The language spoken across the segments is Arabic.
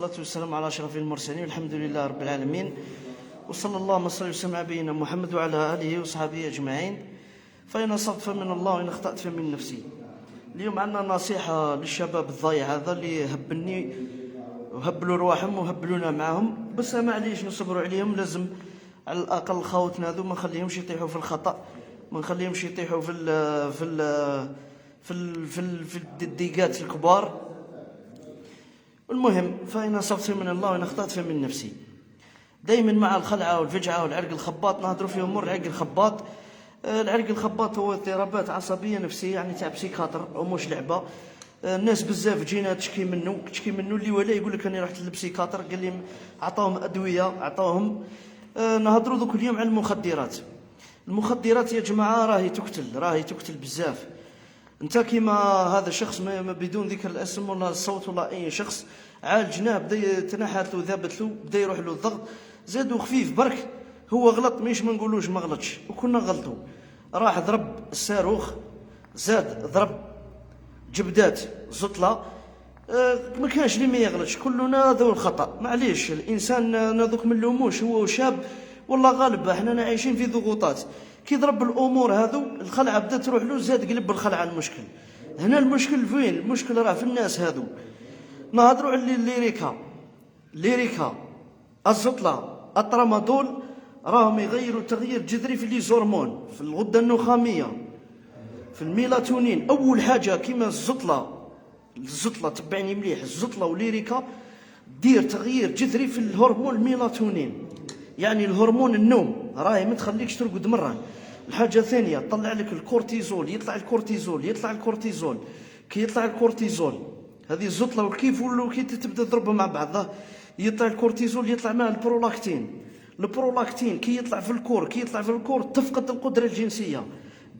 والصلاة والسلام على أشرف المرسلين والحمد لله رب العالمين، وصلى الله وسلم على نبينا محمد وعلى آله وصحبه أجمعين. فإن أصبت فمن الله وإن أخطأت فمن نفسي. اليوم عندنا نصيحة للشباب الضايع هذا اللي هبلني وهبلوا رواحهم وهبلونا معهم، بس معليش نصبروا عليهم. لازم على الأقل خاوتنا هذو ما نخليهمش يطيحوا في الخطأ، ما نخليهمش يطيحوا في الديقات الكبار. المهم فإن أصبت من الله وإن أخطأت فمن نفسي. دائما مع الخلعة والفجعة والعرق الخباط نهضروا في أمور العرق الخباط. العرق الخباط هو اضطرابات عصبية نفسية، يعني تاع بسيكاتر ومش لعبة. الناس بزاف جينا تشكي منه اللي ولا يقول لك أنا رحت للبسيكاتر قال لي عطاهم أدوية عطاهم. نهضروا ذوك اليوم على المخدرات. المخدرات يا جماعة راهي تقتل بزاف. انت كيما هذا الشخص بدون ذكر الاسم ولا الصوت ولا اي شخص عالجناه، بدا تنحت له ذابت له، بدا يروح له الضغط، زادوا خفيف برك. هو غلط مش ما نقولوش ما غلطش، وكنا غلطوا. راح ضرب الصاروخ، زاد ضرب جبدات زطله. ما كانش اللي ما يغلطش، كلنا ذو الخطا. معليش الانسان نذوك من لوموش هو شاب والله غالب. احنا عايشين في ضغوطات. كي ضرب الامور هذو الخلعه بدات تروح له، زاد قلب الخلعه. المشكل هنا، المشكل فين؟ المشكل راه في الناس هذو. نهضروا على الليريكا الزطله الترامادول، راهم يغيروا تغيير جذري في ليزورمون، في الغده النخاميه، في الميلاتونين. اول حاجه كيما الزطله تبعني مليح، الزطله وليريكا دير تغيير جذري في الهرمون الميلاتونين، يعني الهرمون النوم، راهي ما تخليكش ترقد مره. الحاجه الثانيه تطلع لك الكورتيزول، يطلع الكورتيزول. كي يطلع الكورتيزول هذه الزطله وكيف ولو كي تبدا تضربهم مع بعض، يطلع الكورتيزول يطلع معه البرولاكتين كي يطلع في الكور تفقد القدره الجنسيه.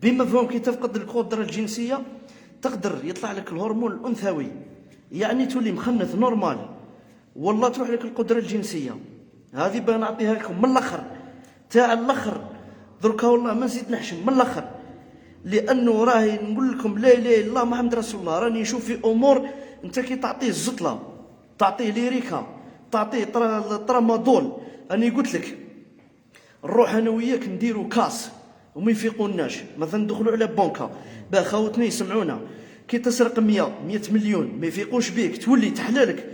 بمفهوم كي تفقد القدره الجنسيه تقدر يطلع لك الهرمون الانثوي، يعني تولي مخنث نورمال، والله تروح لك القدره الجنسيه. هذه باه نعطيها لكم من الاخر تاع الاخر دركا، والله ما نزيد نحشم من الاخر، لانه راهي نقول لكم لا اله الا الله محمد رسول الله. راني نشوف في امور انت كي تعطيه الزطله، تعطيه ليريكا، تعطيه ترامادول. انا قلت لك نروح انا وياك نديروا كاس وما يفيقوناش، مثلا ندخلوا على بنكه باه خاوتنا يسمعونا. كي تسرق 100 مليون ما يفيقوش بيك، تولي تحلالك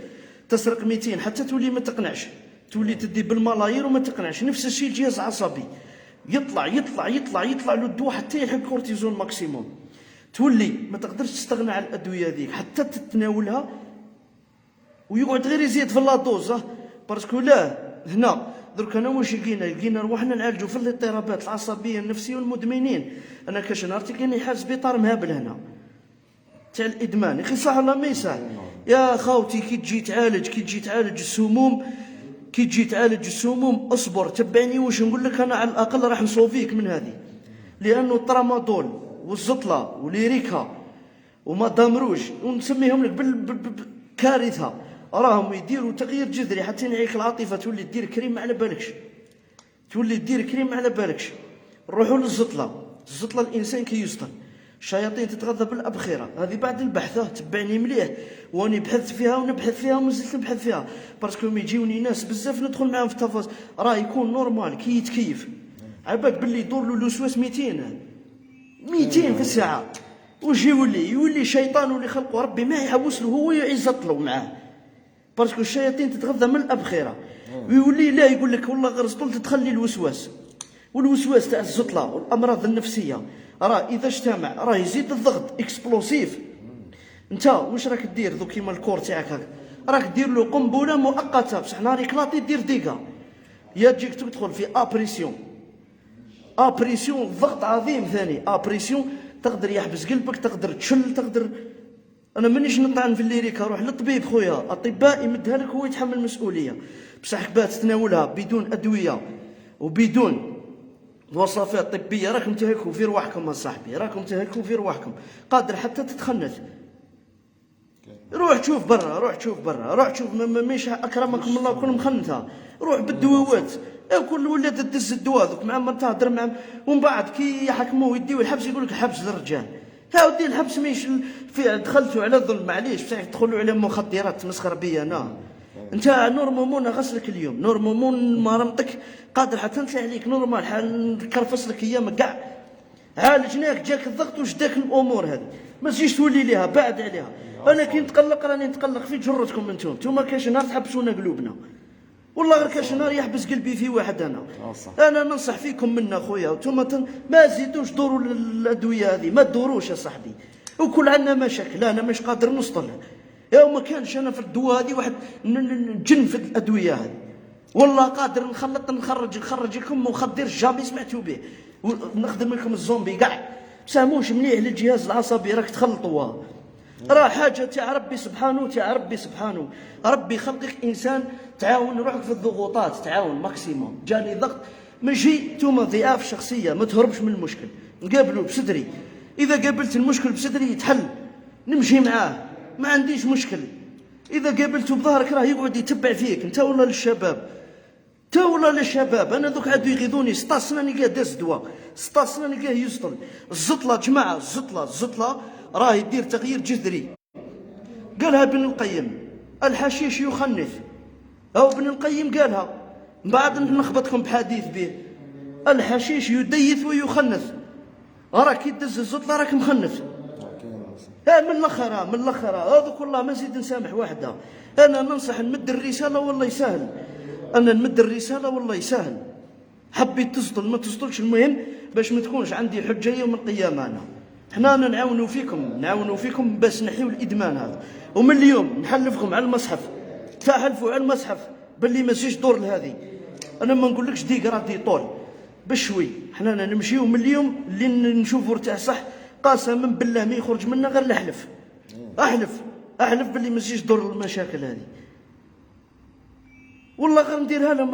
تسرق 200 حتى تولي ما تقنعش، تولي تدي بالملايير وما تقنعش. نفس الشيء الجهاز العصبي يطلع له الدواء حتى يلحق الكورتيزون ماكسيموم، تولي ما تقدرش تستغنى على الادويه هذيك حتى تتناولها، ويقعد غير يزيد في اللادوز. باسكو لا هنا درك انا واش لقينا روحنا نعالجوا في الاضطرابات العصبيه النفسيه والمدمنين. انا كاش نهار تلقاني حاج سبيطار مهابل هنا تاع الادمان. يا اخي صح ولا ما يصح يا خاوتي؟ كي تجي تعالج السموم اصبر تبعني واش نقول لك. انا على الاقل راح نصوفيك من هذه، لانه الترامادول والزطله وليريكا ومادام روج ونسميهم لك بالكارثه، راهم يديروا تغيير جذري حتى ينعيك العاطفه، تولي دير كريم على بالكش. نروحوا للزطله الانسان كي يسطل، الشياطين تتغذى بالابخره. هذه بعد البحث تبعني مليح، واني بحثت فيها ومازلت نبحث فيها، باسكو يجيوني ناس بزاف ندخل معاهم في التفاصيل. راه يكون نورمال كي يتكيف عباك باللي يدور له الوسواس 200 في الساعه، وش يولي شيطان واللي خلقه ربي ما يحوس له، هو يعزط له معاه، باسكو الشياطين تتغذى من الابخره. ويولي لا يقول لك والله غير زطلت تخلي والوسواس تاع الزطله والامراض النفسيه راه اذا اجتمع راه يزيد الضغط اكسبلوسيف. انت واش راك دير ذو كيما الكور تاعك هكا، راك دير له قنبله مؤقته بصح نهار يكلاطي دير ديكا، يا تجيك تدخل في ابريسيون ضغط عظيم ثاني. ابريسيون تقدر يحبس قلبك، تقدر تشل، انا مانيش نطعن في الليريكا، روح للطبيب خويا، الاطباء يمدها لك هو يتحمل المسؤوليه. بصح كبات تتناولها بدون ادويه وبدون وصفات طبيه راكم تهلكوا في رواحكم اصاحبي، قادر حتى تتخنث. روح تشوف برا، مش اكرمكم الله كل مخنثه. روح بالدواوات، كل ولاد تدز الدواء ذوك مع ما تهضر مع، ومن بعد كي يحكموه يديو الحبس يقول لك الحبس للرجال. ودي الحبس ماهيش في دخلتوا على ظلم، معليش بصح تدخلوا على مخدرات تمسخر بيا انا. انت نورمالمون غسلك اليوم، نورمالمون مرمطك قادر حتى نطلع عليك نورمال، حال نكرفص لك ايامك كاع، عالجناك جاك الضغط وشداك الامور هذه، ما تجيش تولي ليها بعد عليها. انا كي نتقلق راني نتقلق في جرتكم انتم كاش نهار تحبسونا قلوبنا، والله غير كاش نهار يحبس قلبي في واحد. انا ننصح فيكم منا خويا، وانتم ما تزيدوش دوروا الادويه هذه، ما تدوروش يا صاحبي، وكل عندنا مشاكل انا مش قادر نوصل. يا ما كانش انا في الدواء هذه واحد نجن في الادويه هذه، والله قادر نخلط نخرج لكم مخدر جامي سمعتوا به، ونخدم لكم الزومبي كاع. ساموش مليح للجهاز العصبي، راك تخلطوها، راه حاجه تاع ربي سبحانه، تاع ربي سبحانه. ربي خلقك انسان تعاون روحك في الضغوطات، تعاون ماكسيموم. جاني ضغط ماشي نتوما ضعاف شخصيه، ما تهربش من المشكل، نقابلوا بصدري. اذا قابلت المشكل بصدري يتحل، نمشي معاه ما عنديش مشكل. اذا قابلته بظهرك راه يقعد يتبع فيك انت ولا للشباب، تا ولا للشباب. انا دوك عادوا يغيظوني 16 سنه نلقاه داز دواء، 16 سنه نلقاه يسطل. الزطله جماعه، الزطله راه يدير تغيير جذري. قالها ابن القيم، الحشيش يخنث، او ابن القيم قالها. من بعد نخبطكم بحديث به، الحشيش يديث ويخنث. راك كي تدز الزطله راك مخنث. من الاخر هذوك والله ما نزيد نسامح واحده. انا ننصح نمد الرساله والله يسهل، انا نمد الرساله والله يسهل. حبيت تسطل ما تسطلش، المهم باش ما تكونش عندي حجه يوم القيامه. انا حنا نعاونوا فيكم باش نحيوا الادمان هذا. ومن اليوم نحلفكم على المصحف، تحلفوا على المصحف باللي ما تجيش دور لهذه. انا ما نقولكش ديك راه دي طول بشوي، حنا نمشيو من اليوم اللي نشوفوا ارتاح صح، قسما بالله ما يخرج منا غير نحلف، احلف باللي ما تجيش دور المشاكل هذه. والله غير نديرها لهم،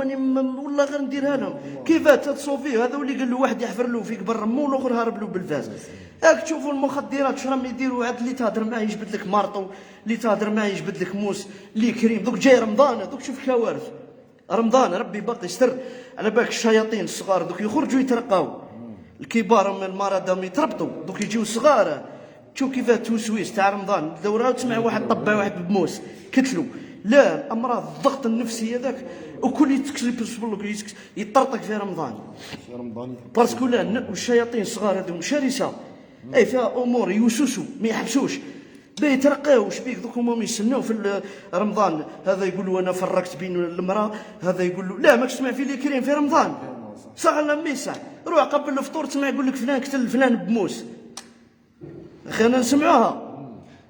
والله غير نديرها لهم. كيفاه تصوفيه هذا اللي قال له واحد يحفر له فيك بالرمو والاخر هارب له بالفاس. راك تشوفوا المخدرات شراهم يديروا، عاد اللي تهضر معاه يجبد لك مارطو، اللي تهضر معاه يجبد لك موس، اللي كريم. دوك جاي رمضان، دوك شوف كوارث رمضان، ربي باقي يستر على بالك. الشياطين الصغار دوك يخرجوا يترقاو، الكبار من المرضى يتربطوا، دوك يجيو صغار. تشوف كيفاه توسويس تاع رمضان الدوره، وتسمع واحد طبع واحد بموس كتلو. لا الامراض الضغط النفسي هذاك وكل يطرطق في رمضان باسكو لا. والشياطين الصغار هذو شرسه، اي فيها امور يوسوسوا ما يحبسوش بيترقاو. واش بيك دوك هما يستناو في رمضان، هذا يقول له انا فرقت بين المراه، هذا يقول له لا ماكش تسمع في لي كريم في رمضان صح ولا ما يصح. روح قبل الفطور تسمع يقول لك فلان قتل فلان بموس. اخي انا نسمعوها.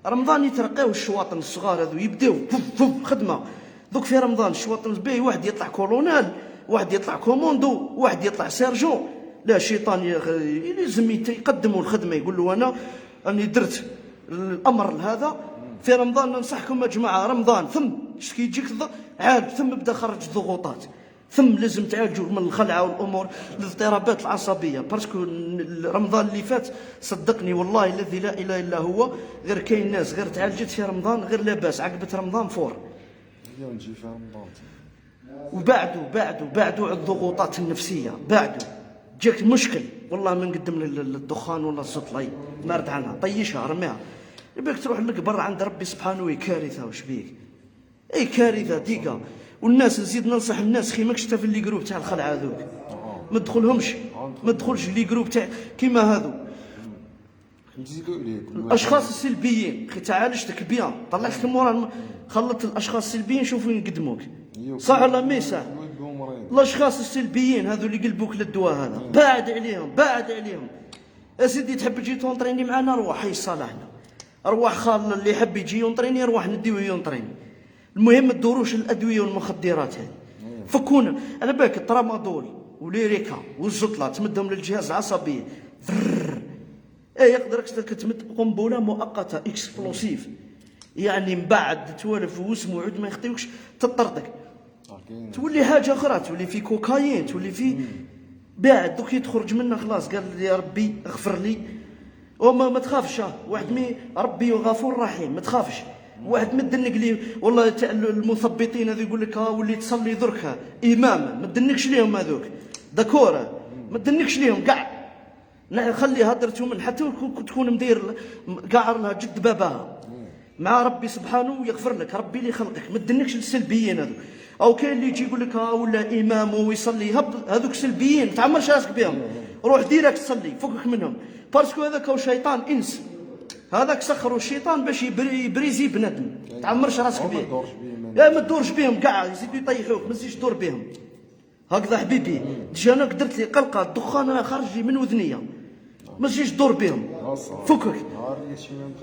رمضان يترقاو الشواطن الصغار هذو يبداو خدمه. دوك في رمضان الشواطن باهي، واحد يطلع كولونيل، واحد يطلع كوموندو، واحد يطلع سيرجون. لا الشيطان لازم يقدموا الخدمه، يقول له انا راني درت الامر هذا في رمضان. ننصحكم يا جماعه رمضان ثم كي يجيك عاد ثم بدا خرج الضغوطات، ثم لازم تعالجوا من الخلعه والامور الاضطرابات العصبيه. باسكو رمضان اللي فات صدقني والله الذي لا اله الا هو، غير كاين ناس غير تعالجت في رمضان غير لاباس، عقبه رمضان فور. نجي في رمضان وبعدوا على الضغوطات النفسيه، بعدوا جاك مشكل والله ما نقدم للدخان ولا الزطلي نارد عنها طيشها رميها. يبيك تروح لك برا عند ربي سبحانه، كارثه. واش بيك؟ اي كارثه ديكا. والناس نزيد ننصح الناس خي ماكش في لي جروب تاع الخلعه هذوك، ما تدخلهمش، ما تدخلش لي جروب تاع كيما هذو الاشخاص السلبيين. خي تعالجتك بيان، طلعت لك مورا، خلط الاشخاص السلبيين شوفوا يقدموك صح ولا ما صح. الاشخاص السلبيين هذو اللي قلبوك للدواء هذا بعد عليهم. يا سيدي تحب تجي تونطريني معنا، روح حي صالحنا، روح خال اللي يحب يجي يونطريني روح نديوه يونطريني. المهم ما تدوروش الادويه والمخدرات هذه، فكونا على بالك الترامادول وليريكا والزطله تمدهم للجهاز العصبي. يقدرك تمد قنبله مؤقته اكسبلوسيف، يعني من بعد توالف واسمه عود ما يخطيوكش تطردك، تولي حاجه اخرى، تولي في كوكايين، تولي في بعد دوك تخرج منه خلاص. قال يا ربي اغفر لي، وما ما تخافش، واحد مي ربي غفور رحيم ما تخافش. واحد مدنك لي والله تاع المثبطين هذو يقول لك ولي تصلي درك امام، ما تدنكش ليهم هذوك داكور، ما تدنكش ليهم كاع. خلي هدرتهم حتى تكون مدير قاعر لها جد باباها، مع ربي سبحانه يغفر لك، ربي اللي خلقك، ما تدنكش للسلبيين هذو. او كاين اللي يجي يقول لك ولا امام ويصلي، هذوك سلبيين ما تعمرش راسك بهم، روح ديرك تصلي فكك منهم، باسكو هذاك هو شيطان انس، هذاك سخروا الشيطان باش يبريزي بنادم، ما تعمرش راسك به. لا ما تدورش بهم كاع، يزيدوا يطيحوك، ما تزيدش تدور بهم. هكذا حبيبي، ديجا انا درت لي قلقه، الدخان خرج لي من وذنيه، ما تجيش تدور بهم، فكك.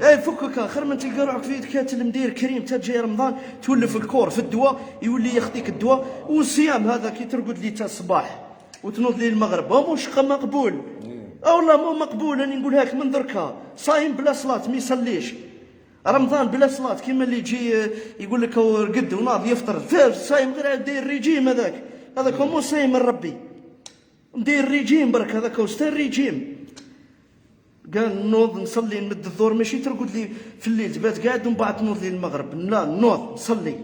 اي فكك، خير ما تلقى روحك في كاتل مدير كريم تا جاي رمضان تولف الكور في الدواء، يولي يخطيك الدواء. والصيام هذا كي ترقد لي تا الصباح وتنوض لي المغرب هو مش مقبول. والله مو مقبول، راني نقولها لك من دركا. صايم بلا صلاه ما يصليش، رمضان بلا صلاه كيما اللي يجي يقول لك هو رقد وناض يفطر، صايم غير داير ريجيم. هذاك هو مو صايم من ربي، ندير ريجيم برك، هذاك هو ستار ريجيم. قال نوض نصلي نمد الظهر، ماشي ترقد لي في الليل تبات قاعد ومن بعد تنوض لي المغرب، لا نوض نصلي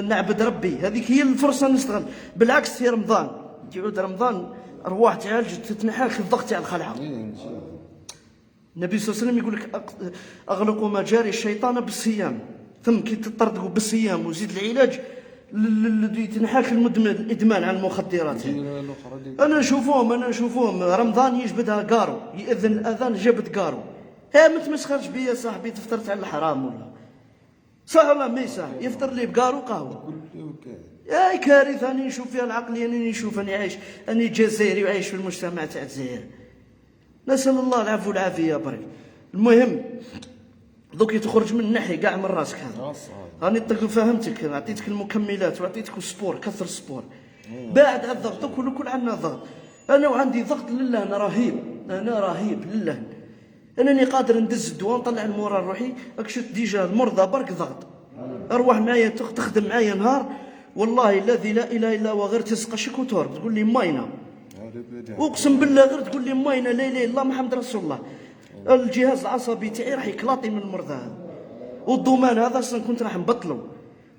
نعبد ربي، هذيك هي الفرصه نستغل. بالعكس في رمضان تعود رمضان ارواح تعالج تتنحاك الضغط تاع الخلعه. النبي صلى الله عليه وسلم يقول لك اغلقوا مجاري الشيطان بالصيام، ثم كي تطردقوا بالصيام وزيد العلاج تنحاك الادمان على المخدرات. انا نشوفهم رمضان يجبدها قارو، ياذن الاذان جابت قارو. ما تمسخرش بيا صاحبي، تفطرت على الحرام ولا صح ولا ما يصح؟ يفطر لي بقارو قهوه. اي كارثه راني نشوف فيها العقليه، راني نشوف راني عايش، راني جزائري وعايش في المجتمع تاع الجزائر، نسال الله العفو والعافيه برك. المهم دوك تخرج من الناحيه كاع من راسك هذا. راني فهمتك، عطيتك المكملات وعطيتك السبور، كثر السبور. بعد على الضغط، كل عندنا ضغط. انا وعندي ضغط لله، انا رهيب لله. انني قادر ندز الدواء نطلع المورال روحي. راك شفت ديجا المرضى برك ضغط، ارواح معايا تخدم معايا نهار والله الذي لا اله الا هو، غير تسقى شكوتور تقول لي ماينه، اقسم بالله غير تقول لي ماينه، لا اله الا الله محمد رسول الله. الجهاز العصبي تاعي راح يكلاطي من المرضى هذا. والضمان هذا اصلا كنت راح نبطلو،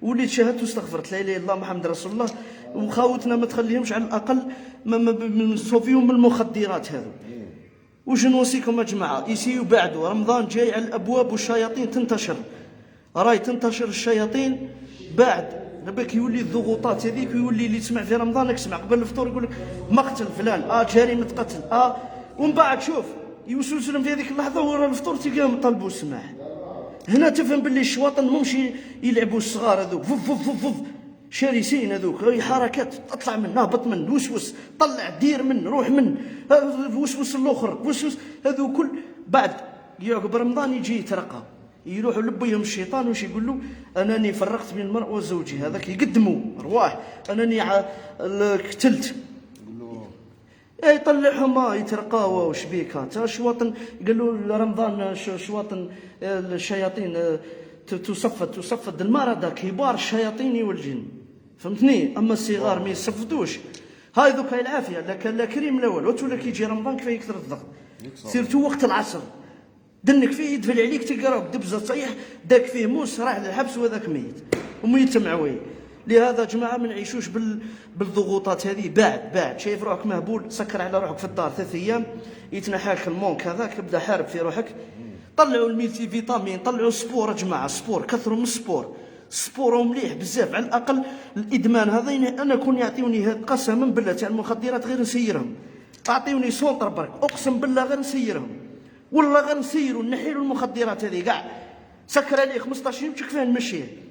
وليت شهدت واستغفرت لا اله الا الله محمد رسول الله. وخاوتنا ما تخليهمش على الاقل نصوفيهم من المخدرات هذو. واش نوصيكم يا جماعه، يسيو بعدوا رمضان جاي على الابواب والشياطين تنتشر، راي تنتشر الشياطين بعد ربك يولي الضغوطات هذيك، ويولي اللي تسمع في رمضان يسمع قبل الفطور يقول لك مقتل فلان، جريمه قتل، ومن بعد شوف يوسوس لهم في هذيك اللحظه ورا الفطور تلقاهم طلبوا السماح. هنا تفهم باللي الشواطن مهمش يلعبوا الصغار هذوك، فوف شرسين هذوك، هي حركات اطلع من هبط من وسوس طلع دير من روح من وسوس الاخر وسوس، هذو كل بعد يعقب رمضان يجي يترقى، يروحوا لبيهم الشيطان واش يقول له انني فرقت بين المرء وزوجي، هذاك يقدموا ارواح انني قتلت، يطلعهم يترقاوا وش بيك انت شواطن. قالوا رمضان شواطن الشياطين تصفد المرضى كبار الشياطين والجن، فهمتني؟ اما الصغار ما يصفدوش. هاي ذوك هاي العافيه، لا كان لا كريم لا والو. ولا كيجي رمضان كيف يكثر الضغط، سيرتو وقت العصر دنك فيه يدفل عليك تلقى روحك دبزه تصيح، داك فيه موس راح للحبس وهذاك ميت وميت معوي. لهذا جماعه ما نعيشوش بالضغوطات هذه. بعد شايف روحك مهبول، سكر على روحك في الدار 3 ايام، يتنحاك المونك هذاك، ابدا حارب في روحك. طلعوا الميلتي فيتامين، طلعوا السبور يا جماعه، سبور، كثروا من السبور مليح بزاف. على الاقل الادمان هذا انا كون يعطيوني قسما بالله تاع المخدرات غير نسيرهم، اعطيوني سونطر برك اقسم بالله غير نسيرهم، والله غير نسيروا نحيلوا المخدرات هذه كاع. سكر عليه 15 يوم كيف نمشيه.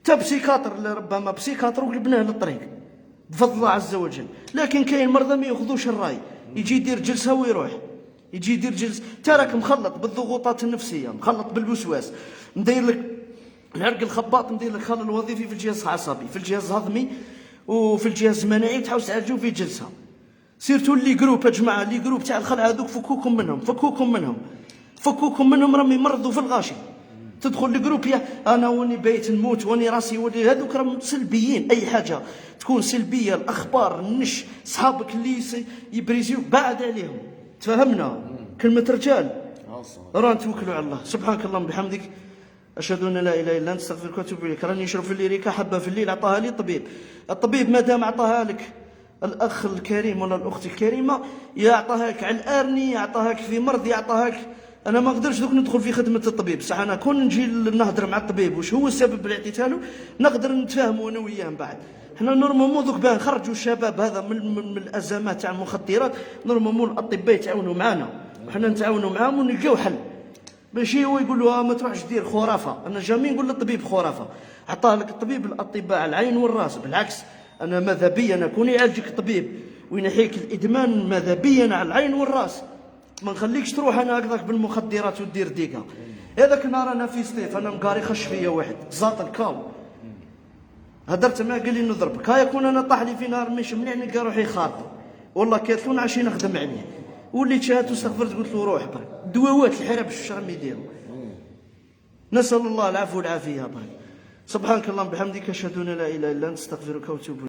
تا بسيكاتر ربما بسيكاتر وقلبناه للطريق بفضل الله عز وجل. لكن كاين مرضى ما ياخذوش الراي، يجي يدير جلسه ويروح، يجي يدير جلسه تراك مخلط بالضغوطات النفسيه، مخلط بالوسواس، ندير لك العرق الخباط، ندير لك خلل وظيفي في الجهاز العصبي، في الجهاز الهضمي وفي الجهاز المناعي، تحاول تعالجوا في جلسه. سيرتو اللي جروب يا جماعه، اللي جروب تاع الخلع هذوك فكوكم منهم راهم يمرضوا في الغاشي. تدخل الجروب يا انا وني بيت نموت وني راسي وني، هذوك راهم سلبيين. اي حاجه تكون سلبيه، الاخبار النش صحابك اللي يبريزيوك بعد عليهم. تفهمنا كلمه رجال، راه نتوكلوا على الله. سبحانك اللهم بحمدك، اشهد ان لا اله الا انت، استغفرك واتوب اليك. راني نشرب في الليريكا حبه في الليل عطاها لي الطبيب ما دام عطاها لك الاخ الكريم ولا الاخت الكريمه، يعطاهاك على الارني، يعطاهاك في مرض، يعطاهاك انا ما نقدرش دوك ندخل في خدمه الطبيب، بصح انا كون نجي نهضر مع الطبيب واش هو السبب اللي عطيتها له نقدر نتفاهموا انا وياه من بعد. حنا نورمالمون دوك باه نخرجوا الشباب هذا من الازمات تاع المخدرات، نورمالمون الاطباء يتعاونوا معنا وحنا نتعاونوا معاهم ونلقاو حل. ماشي هو يقول له ما تروحش دير خرافه، انا جامي نقول للطبيب خرافه، عطاه لك الطبيب الاطباء على العين والراس. بالعكس انا ماذا بيا انا كون يعالجك الطبيب وينحيك الادمان، ماذا بيا على العين والراس. ما نخليكش تروح انا هكذاك بالمخدرات ودير ديكا. هذاك النهار انا في سطيف انا مقاري خش فيا واحد زاط الكاو، هدرت معاه قال لي نضربك، ها يكون انا طاح لي في نهار ما يشملني نلقى روحي خاطب، والله كاتلون عشي نخدم عليه، وليت شاهدت واستغفرت قلت له روح برك دواوات الحراب باش راهم يديروا. نسال الله العفو والعافيه. سبحانك اللهم بحمدك اشهد ان لا اله الا انت استغفرك واتوب